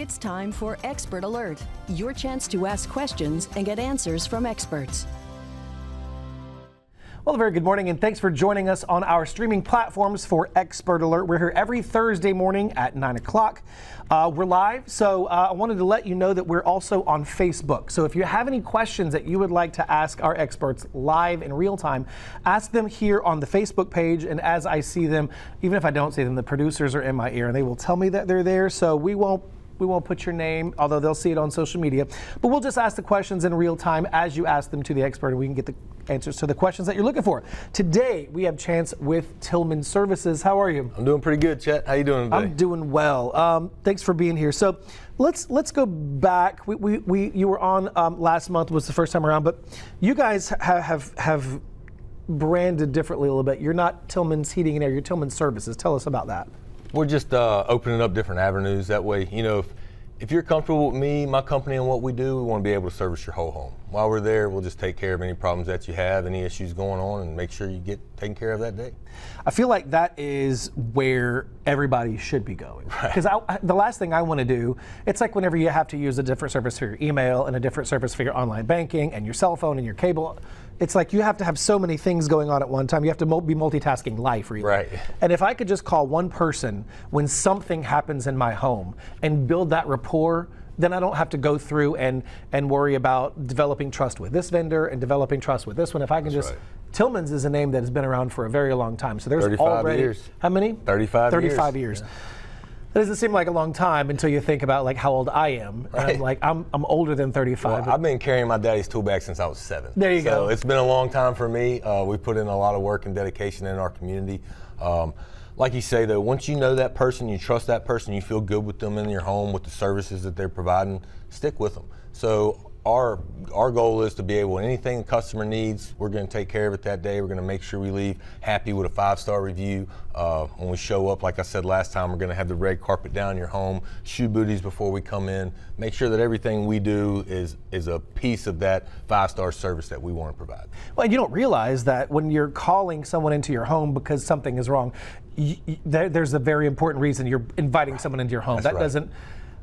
It's time for Expert Alert, your chance to ask questions and get answers from experts. Well, a very good morning, and thanks for joining us on our streaming platforms for Expert Alert. We're here every Thursday morning at 9 o'clock. We're live, so I wanted to let you know that we're also on Facebook. So if you have any questions that you would like to ask our experts live in real time, ask them here on the Facebook page, and as I see them, even if I don't see them, the producers are in my ear, and they will tell me that they're there, so we won't put your name, although they'll see it on social media. But we'll just ask the questions in real time as you ask them to the expert, and we can get the answers to the questions that you're looking for. Today, we have Chance with Tillman Services. How are you? I'm doing pretty good, Chet. How you doing today? I'm doing well. Thanks for being here. So let's go back. You were on last month, was the first time around, but you guys have branded differently a little bit. You're not Tillman's Heating and Air, you're Tillman Services. Tell us about that. We're just opening up different avenues. That way, you know, if you're comfortable with me, my company, and what we do, we want to be able to service your whole home. While we're there, we'll just take care of any problems that you have, any issues going on, and make sure you get taken care of that day. I feel like that is where everybody should be going. Because the last thing I want to do, it's like whenever you have to use a different service for your email and a different service for your online banking and your cell phone and your cable. It's like you have to have so many things going on at one time. You have to be multitasking life, really. Right. And if I could just call one person when something happens in my home and build that rapport, then I don't have to go through and worry about developing trust with this vendor and developing trust with this one. If I can Tillman's is a name that has been around for a very long time. So there's 35 already, years. How many? 35 years. Yeah. That doesn't seem like a long time until you think about like how old I am. Right. And I'm like, I'm older than 35. Well, I've been carrying my daddy's tool bag since I was 7. There you go. So it's been a long time for me. We put in a lot of work and dedication in our community. Like you say, though, once you know that person, you trust that person, you feel good with them in your home, with the services that they're providing, stick with them. So our goal is to be able, anything the customer needs, we're going to take care of it that day. We're going to make sure we leave happy with a 5-star review. When we show up, like I said last time, we're going to have the red carpet down your home, shoe booties before we come in, make sure that everything we do is a piece of that 5-star service that we want to provide. Well, you don't realize that when you're calling someone into your home because something is wrong, there's a very important reason you're inviting someone into your home. That's right. Doesn't,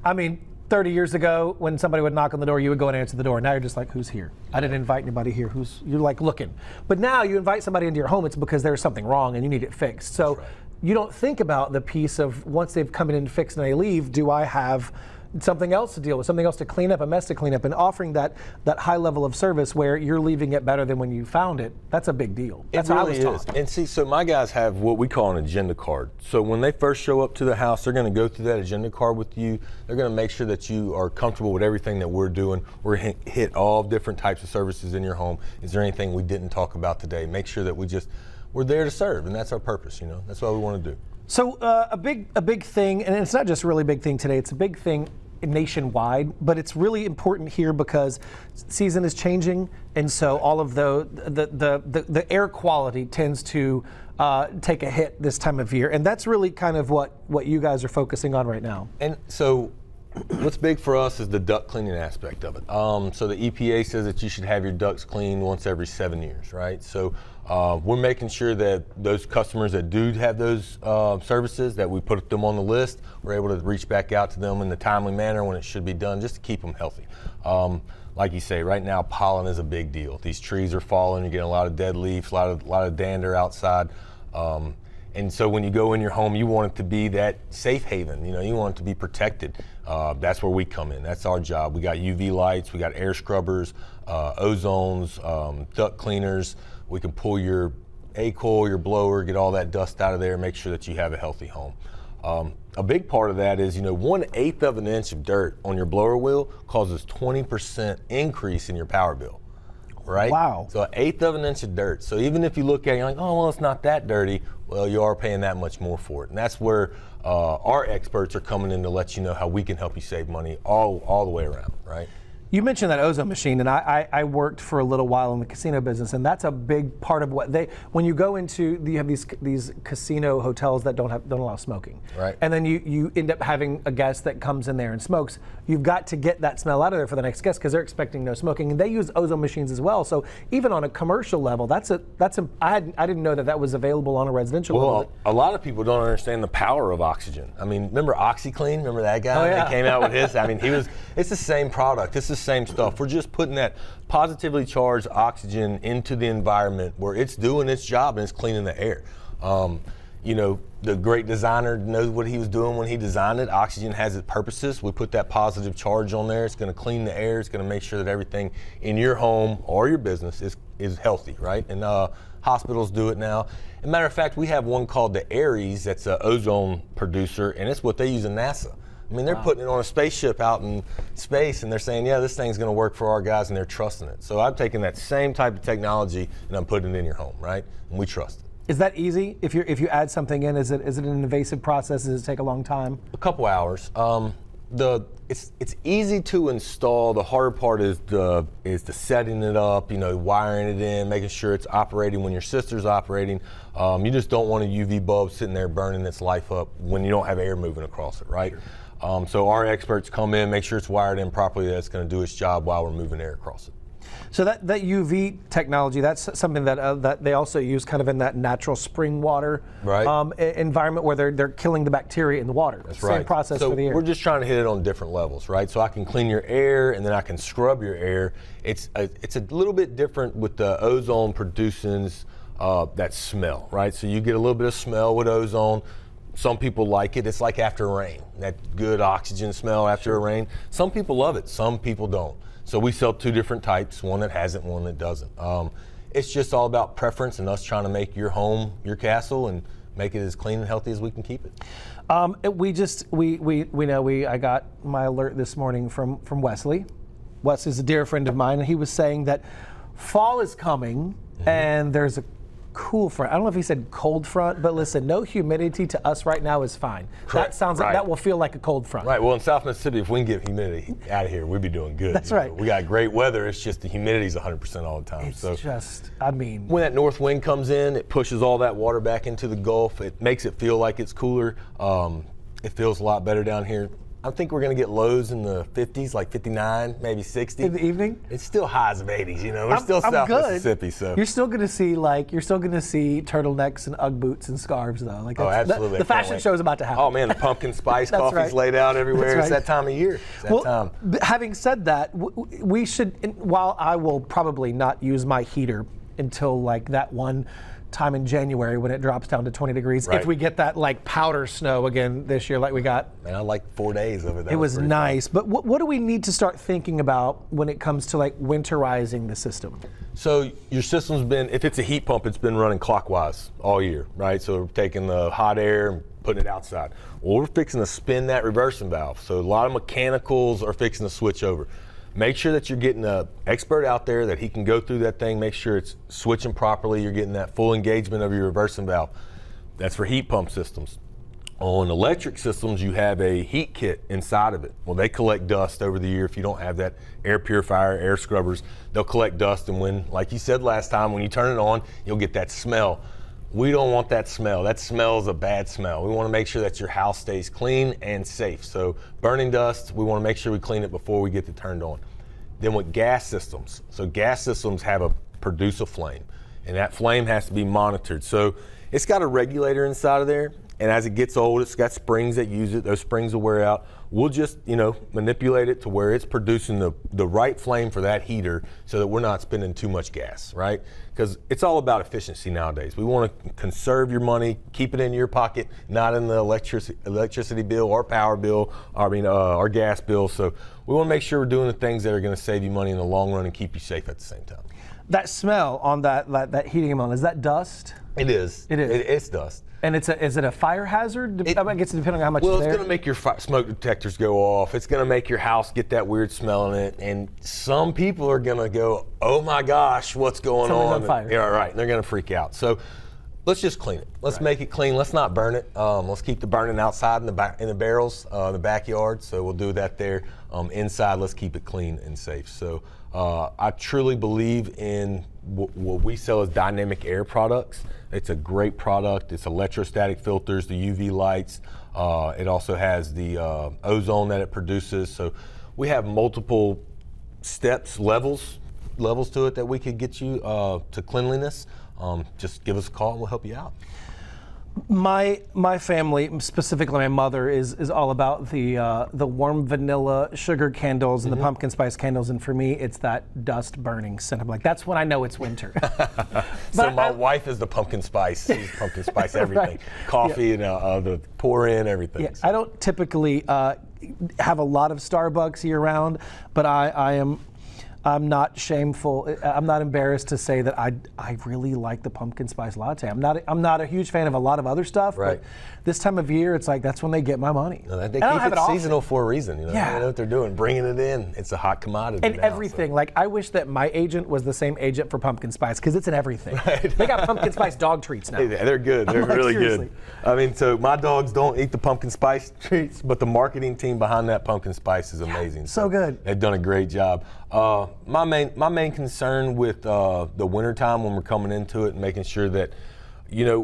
I mean, 30 years ago, when somebody would knock on the door, you would go and answer the door. Now you're just like, who's here? I didn't invite anybody here. You're like looking. But now you invite somebody into your home, it's because there's something wrong and you need it fixed. So right. You don't think about the piece of once they've come in and fixed and they leave, do I have something else to deal with, something else to clean up, a mess to clean up, and offering that high level of service where you're leaving it better than when you found it. That's a big deal. That's it how really I was is. taught. And see, so my guys have what we call an agenda card. So when they first show up to the house, they're going to go through that agenda card with you. They're going to make sure that you are comfortable with everything that we're doing. We're hit all different types of services in your home. Is there anything we didn't talk about today? Make sure that we're there to serve, and that's our purpose. You know, that's what we want to do. So a big thing, and it's not just a really big thing today. It's a big thing nationwide, but it's really important here because season is changing, and so all of the air quality tends to take a hit this time of year, and that's really kind of what you guys are focusing on right now. And so what's big for us is the duct cleaning aspect of it. So the EPA says that you should have your ducts cleaned once every 7 years, right? So we're making sure that those customers that do have those services, that we put them on the list, we're able to reach back out to them in the timely manner when it should be done, just to keep them healthy. Like you say, right now pollen is a big deal. These trees are falling, you're getting a lot of dead leaves, a lot of dander outside. And so when you go in your home, you want it to be that safe haven. You know, you want it to be protected. That's where we come in. That's our job. We got UV lights, we got air scrubbers, ozones, duct cleaners. We can pull your A-coil, your blower, get all that dust out of there, make sure that you have a healthy home. A big part of that is, 1/8 of an inch of dirt on your blower wheel causes 20% increase in your power bill. Right? Wow. So 1/8 of an inch of dirt. So even if you look at it, you're like, oh, well, it's not that dirty. Well, you are paying that much more for it. And that's where our experts are coming in to let you know how we can help you save money all the way around, right? You mentioned that ozone machine, and I worked for a little while in the casino business, and that's a big part of what when you go into, you have these casino hotels that don't allow smoking. Right. And then you end up having a guest that comes in there and smokes. You've got to get that smell out of there for the next guest because they're expecting no smoking, and they use ozone machines as well. So even on a commercial level, I didn't know that was available on a residential level. Well, a lot of people don't understand the power of oxygen. I mean, remember OxyClean? Remember that guy? Oh, yeah. That came out with his. I mean, it's the same product. It's the same stuff. We're just putting that positively charged oxygen into the environment where it's doing its job and it's cleaning the air. The great designer knows what he was doing when he designed it. Oxygen has its purposes. We put that positive charge on there. It's going to clean the air. It's going to make sure that everything in your home or your business is healthy, right? And hospitals do it now. As a matter of fact, we have one called the Aries that's an ozone producer, and it's what they use in NASA. I mean, they're putting it on a spaceship out in space, and they're saying, yeah, this thing's going to work for our guys, and they're trusting it. So I'm taking that same type of technology, and I'm putting it in your home, right? And we trust it. Is that easy? If you add something in, is it an invasive process? Does it take a long time? A couple hours. It's easy to install. The harder part is the setting it up, wiring it in, making sure it's operating when your sister's operating. You just don't want a UV bulb sitting there burning its life up when you don't have air moving across it, right? Sure. So our experts come in, make sure it's wired in properly, that it's going to do its job while we're moving air across it. So that UV technology, that's something that they also use kind of in that natural spring water environment where they're killing the bacteria in the water. That's Same right. process so for the air. We're just trying to hit it on different levels, right? So I can clean your air and then I can scrub your air. It's a little bit different with the ozone producing that smell, right? So you get a little bit of smell with ozone. Some people like it. It's like after rain, that good oxygen smell after a rain. Some people love it. Some people don't. So we sell two different types, one that has it, one that doesn't. It's just all about preference and us trying to make your home your castle and make it as clean and healthy as we can keep it. I got my alert this morning from Wesley. Wes is a dear friend of mine, and he was saying that fall is coming and there's a cool front. I don't know if he said cold front, but listen, no humidity to us right now is fine. Correct. That sounds like that will feel like a cold front. Right. Well, in South Mississippi, if we can get humidity out of here, we'd be doing good. That's right. We got great weather. It's just the humidity's 100% all the time. It's when that north wind comes in, it pushes all that water back into the Gulf. It makes it feel like it's cooler. It feels a lot better down here. I think we're going to get lows in the 50s, like 59, maybe 60. In the evening? It's still highs of 80s, We're still South Mississippi, so. You're still going to see turtlenecks and Ugg boots and scarves, though. Like absolutely. The fashion show is about to happen. Oh man, the pumpkin spice coffee's laid out everywhere. That's It's that time of year. Having said that, we should. While I will probably not use my heater until like that one time in January when it drops down to 20 degrees. Right. If we get that like powder snow again this year like we got. Man, I like 4 days of it. It was nice. But what do we need to start thinking about when it comes to like winterizing the system? So your system's if it's a heat pump, it's been running clockwise all year, right? So we're taking the hot air and putting it outside. Well, we're fixing to spin that reversing valve. So a lot of mechanicals are fixing to switch over. Make sure that you're getting an expert out there that he can go through that thing, make sure it's switching properly, you're getting that full engagement of your reversing valve. That's for heat pump systems. On electric systems, you have a heat kit inside of it. Well, they collect dust over the year. If you don't have that air purifier, air scrubbers, they'll collect dust, and when, like you said last time, when you turn it on, you'll get that smell. We don't want that smell. That smell is a bad smell. We want to make sure that your house stays clean and safe. So burning dust, we want to make sure we clean it before we get it turned on. Then with gas systems, so gas systems produce a flame, and that flame has to be monitored. So it's got a regulator inside of there, and as it gets old, it's got springs that use it. Those springs will wear out. We'll just, manipulate it to where it's producing the right flame for that heater so that we're not spending too much gas, right? Because it's all about efficiency nowadays. We want to conserve your money, keep it in your pocket, not in the electricity bill or power bill, our gas bill. So we want to make sure we're doing the things that are going to save you money in the long run and keep you safe at the same time. That smell on that heating amount, is that dust? It is. It is. It's dust. And is it a fire hazard? I guess depending on how much. Well, it's going to make your smoke detectors go off. It's going to make your house get that weird smell in it. And some people are going to go, "Oh my gosh, what's going on?" On fire. Yeah, right. And they're going to freak out. So let's just clean it. Let's make it clean. Let's not burn it. Let's keep the burning outside in the barrels, the backyard. So we'll do that there. Inside, let's keep it clean and safe. So I truly believe in what we sell as dynamic air products. It's a great product. It's electrostatic filters, the UV lights. It also has the ozone that it produces. So we have multiple steps, levels to it that we could get you to cleanliness. Just give us a call and we'll help you out. My family, specifically my mother, is all about the warm vanilla sugar candles and the pumpkin spice candles, and for me it's that dust burning scent. I'm like, that's when I know it's winter. So my wife is the pumpkin spice. She's pumpkin spice everything, Right. coffee and the pour in everything. Yeah, So. I don't typically have a lot of Starbucks year round, but I'm not shameful. I'm not embarrassed to say that I really like the pumpkin spice latte. I'm not a huge fan of a lot of other stuff, Right. but this time of year, it's like that's when they get my money. No, they And I don't keep have it often. seasonal for a reason. You know, Yeah. They know what they're doing, bringing it in. It's a hot commodity. And now, everything. Like, I wish that my agent was the same agent for pumpkin spice, because it's in everything. Right. They got pumpkin spice dog treats now. Hey, they're good. They're Like, really seriously. good. I mean, so my dogs don't eat the pumpkin spice treats, but the marketing team behind that pumpkin spice is amazing. So good. They've done a great job. My main concern with the wintertime when we're coming into it and making sure that, you know,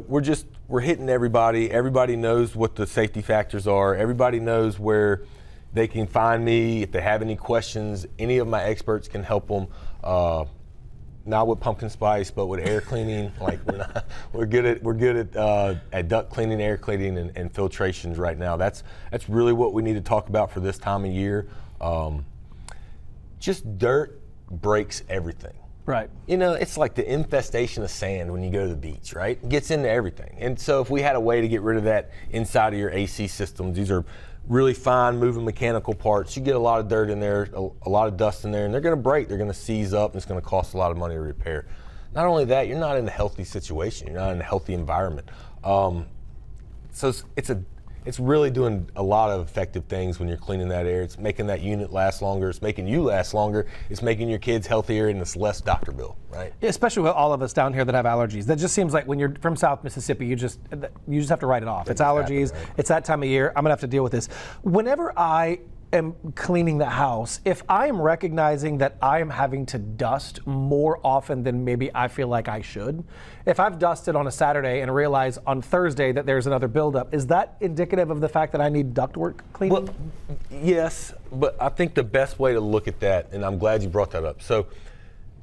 we're hitting everybody. Everybody knows what the safety factors are. Everybody knows where they can find me if they have any questions. Any of my experts can help them. Not with pumpkin spice, but with air cleaning. Like we're good at duct cleaning, air cleaning, and filtrations right now. That's really what we need to talk about for this time of year. Just dirt breaks everything. Right. You know, it's like the infestation of sand when you go to the beach, right? It gets into everything. And so if we had a way to get rid of that inside of your AC systems, these are really fine moving mechanical parts. You get a lot of dirt in there, a lot of dust in there, and they're going to break. They're going to seize up, and it's going to cost a lot of money to repair. Not only that, you're not in a healthy situation. You're not in a healthy environment. So it's really doing a lot of effective things when you're cleaning that air. It's making that unit last longer. It's making you last longer. It's making your kids healthier, and it's less doctor bill, right? Yeah, especially with all of us down here that have allergies. That just seems like when you're from South Mississippi, you just have to write it off. It's allergies. Happen, right? It's that time of year. I'm gonna have to deal with this. Whenever I am cleaning the house, if I am recognizing that I am having to dust more often than maybe I feel like I should, if I've dusted on a Saturday and realize on Thursday that there's another buildup, is that indicative of the fact that I need ductwork cleaning? Well, yes, but I think the best way to look at that, and I'm glad you brought that up. So,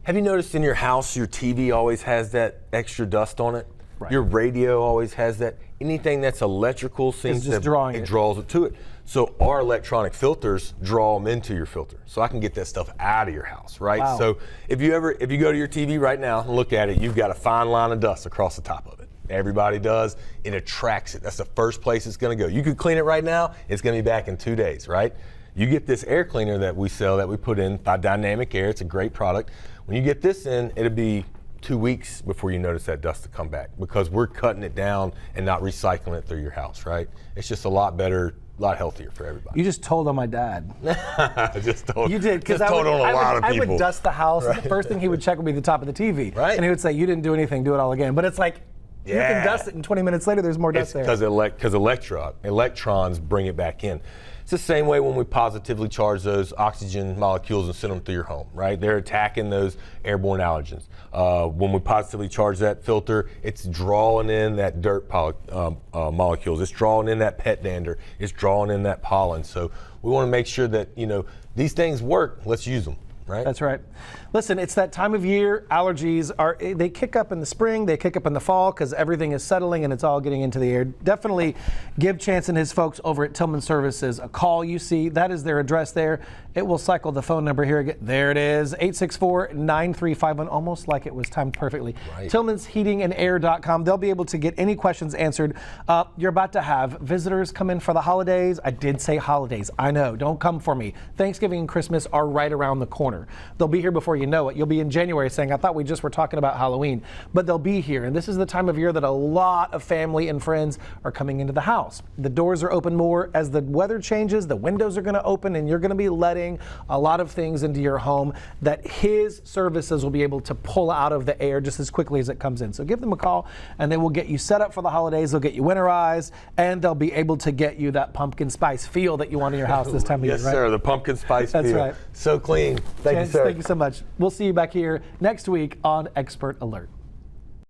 have you noticed in your house your TV always has that extra dust on it? Right. Your radio always has that. Anything that's electrical seems just drawing it. draws it to it. So our electronic filters draw them into your filter. So I can get that stuff out of your house, right? Wow. So if you go to your TV right now and look at it, you've got a fine line of dust across the top of it. Everybody does. It attracts it. That's the first place it's going to go. You could clean it right now. It's going to be back in 2 days, right? You get this air cleaner that we sell, that we put in by Dynamic Air. It's a great product. When you get this in, it'll be 2 weeks before you notice that dust to come back, because we're cutting it down and not recycling it through your house, right? It's just a lot better, a lot healthier for everybody. You just told on my dad. Just told, You did, because just told on a lot of I people. would dust the house. Right. And the first thing he would check would be the top of the TV. Right. And he would say, you didn't do anything, do it all again. But it's like, you can Yeah. dust it, and 20 minutes later, there's more dust there. Because electrons bring it back in. It's the same way when we positively charge those oxygen molecules and send them through your home, right? They're attacking those airborne allergens. When we positively charge that filter, it's drawing in that dirt molecules. It's drawing in that pet dander. It's drawing in that pollen. So we want to make sure that, you know, these things work. Let's use them. Right? That's right. Listen, it's that time of year. Allergies they kick up in the spring, they kick up in the fall, because everything is settling and it's all getting into the air. Definitely give Chance and his folks over at Tillman Services a call. You see, that is their address there. It will cycle the phone number here again. There it is, 864-9351, almost like it was timed perfectly. Right. TillmansHeatingandAir.com. They'll be able to get any questions answered. You're about to have visitors come in for the holidays. I did say holidays. I know. Don't come for me. Thanksgiving and Christmas are right around the corner. December. They'll be here before you know it. You'll be in January saying, I thought we just were talking about Halloween, but they'll be here. And this is the time of year that a lot of family and friends are coming into the house. The doors are open more. As the weather changes, the windows are going to open, and you're going to be letting a lot of things into your home that his services will be able to pull out of the air just as quickly as it comes in. So give them a call, and they will get you set up for the holidays. They'll get you winterized, and they'll be able to get you that pumpkin spice feel that you want in your house this time of year, right? Yes, sir. The pumpkin spice That's feel. right. So clean. Thank you, Chance, sir. thank you so much. We'll see you back here next week on Expert Alert.